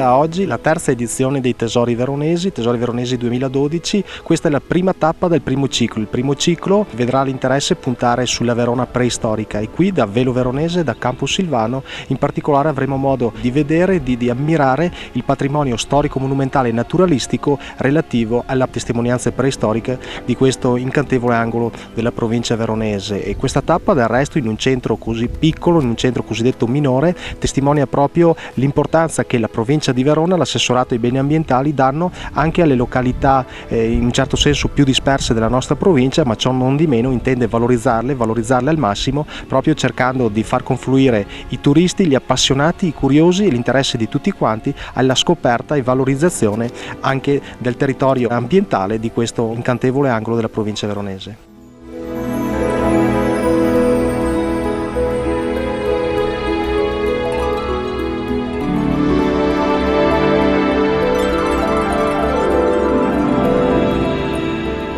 via oggi la terza edizione dei Tesori Veronesi 2012. Questa è la prima tappa del primo ciclo. Il primo ciclo vedrà l'interesse puntare sulla Verona preistorica e qui da Velo Veronese, da Campo Silvano, in particolare avremo modo di vedere e di ammirare il patrimonio storico, monumentale e naturalistico relativo alla testimonianze preistoriche di questo incantevole angolo della provincia veronese. E questa tappa del resto in un centro così piccolo, in un centro cosiddetto minore, testimonia proprio l'importanza che la provincia di Verona, l'assessorato ai beni ambientali danno anche alle località in un certo senso più disperse della nostra provincia, ma ciò non di meno intende valorizzarle al massimo, proprio cercando di far confluire i turisti, gli appassionati, i curiosi e l'interesse di tutti quanti alla scoperta e valorizzazione anche del territorio ambientale di questo incantevole angolo della provincia veronese.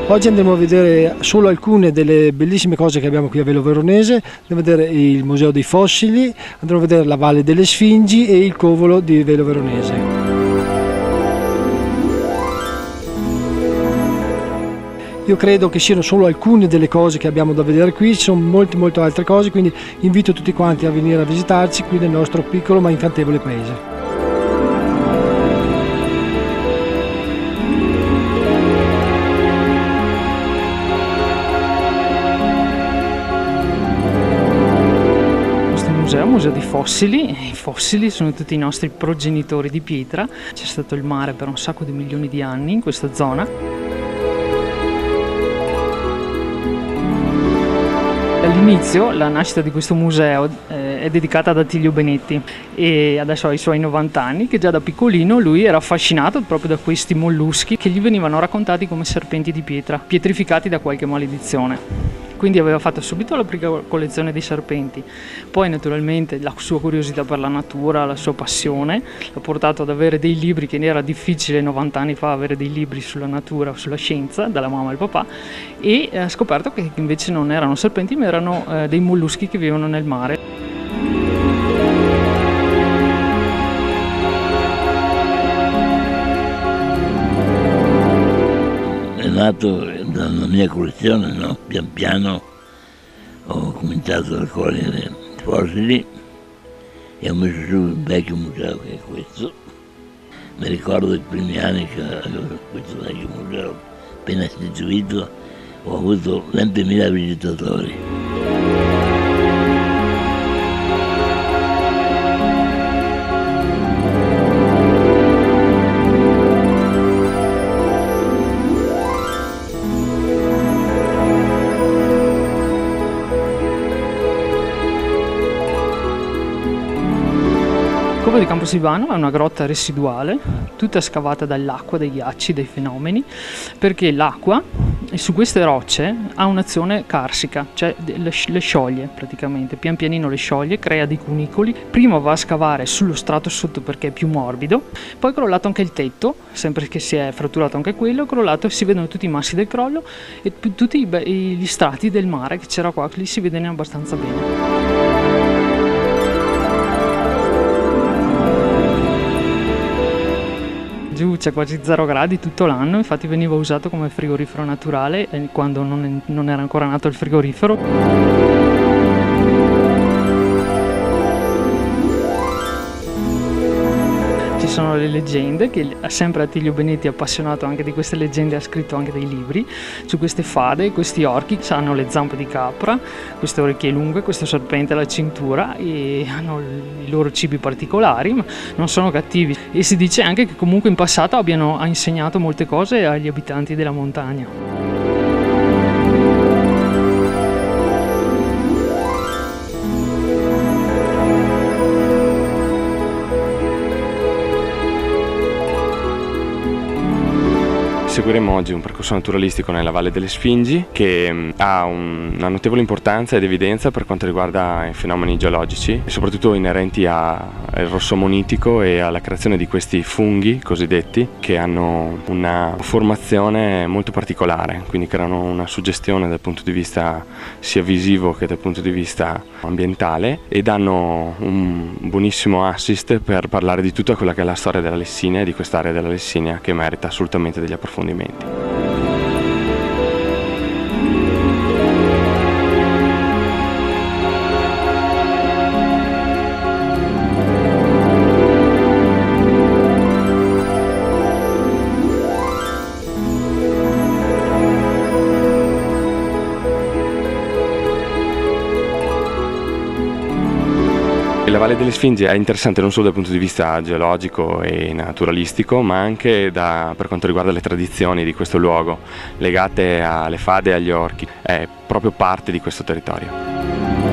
Oggi andremo a vedere solo alcune delle bellissime cose che abbiamo qui a Velo Veronese. Andremo a vedere il Museo dei Fossili, andremo a vedere la Valle delle Sfingi e il Covolo di Velo Veronese. Io credo che siano solo alcune delle cose che abbiamo da vedere qui, ci sono molte altre cose, quindi invito tutti quanti a venire a visitarci qui nel nostro piccolo ma incantevole paese. Museo di fossili. I fossili sono tutti i nostri progenitori di pietra. C'è stato il mare per un sacco di milioni di anni in questa zona. All'inizio la nascita di questo museo è dedicata ad Attilio Benetti e adesso ha i suoi 90 anni, che già da piccolino lui era affascinato proprio da questi molluschi che gli venivano raccontati come serpenti di pietra, pietrificati da qualche maledizione. Quindi aveva fatto subito la prima collezione dei serpenti, poi naturalmente la sua curiosità per la natura, la sua passione l'ha portato ad avere dei libri, che era difficile 90 anni fa avere dei libri sulla natura o sulla scienza, dalla mamma e il papà, e ha scoperto che invece non erano serpenti ma erano dei molluschi che vivono nel mare. È nato dalla mia collezione, no? Pian piano ho cominciato a raccogliere fossili e ho messo su il vecchio museo, che è questo. Mi ricordo i primi anni che avevo questo vecchio museo appena istituito, ho avuto 20.000 visitatori. Il Covo di Campo Silvano è una grotta residuale, tutta scavata dall'acqua, dai ghiacci, dai fenomeni, perché l'acqua su queste rocce ha un'azione carsica, cioè le scioglie praticamente, pian pianino le scioglie, crea dei cunicoli, prima va a scavare sullo strato sotto perché è più morbido, poi è crollato anche il tetto, sempre che si è fratturato anche quello, è crollato e si vedono tutti i massi del crollo e tutti gli strati del mare che c'era qua, lì si vedono abbastanza bene. Giù c'è quasi 0 gradi tutto l'anno, infatti veniva usato come frigorifero naturale quando non era ancora nato il frigorifero. Ci sono le leggende, che sempre Attilio Benetti, appassionato anche di queste leggende, ha scritto anche dei libri su queste fade. Questi orchi hanno le zampe di capra, queste orecchie lunghe, questo serpente alla cintura e hanno i loro cibi particolari, ma non sono cattivi. E si dice anche che comunque in passato abbiano insegnato molte cose agli abitanti della montagna. Seguiremo oggi un percorso naturalistico nella Valle delle Sfingi che ha una notevole importanza ed evidenza per quanto riguarda i fenomeni geologici e soprattutto inerenti al rosso monitico e alla creazione di questi funghi cosiddetti che hanno una formazione molto particolare, quindi creano una suggestione dal punto di vista sia visivo che dal punto di vista ambientale e danno un buonissimo assist per parlare di tutta quella che è la storia della Lessinia e di quest'area della Lessinia che merita assolutamente degli approfondimenti. La Valle delle Sfingi è interessante non solo dal punto di vista geologico e naturalistico, ma anche per quanto riguarda le tradizioni di questo luogo, legate alle fade e agli orchi. È proprio parte di questo territorio.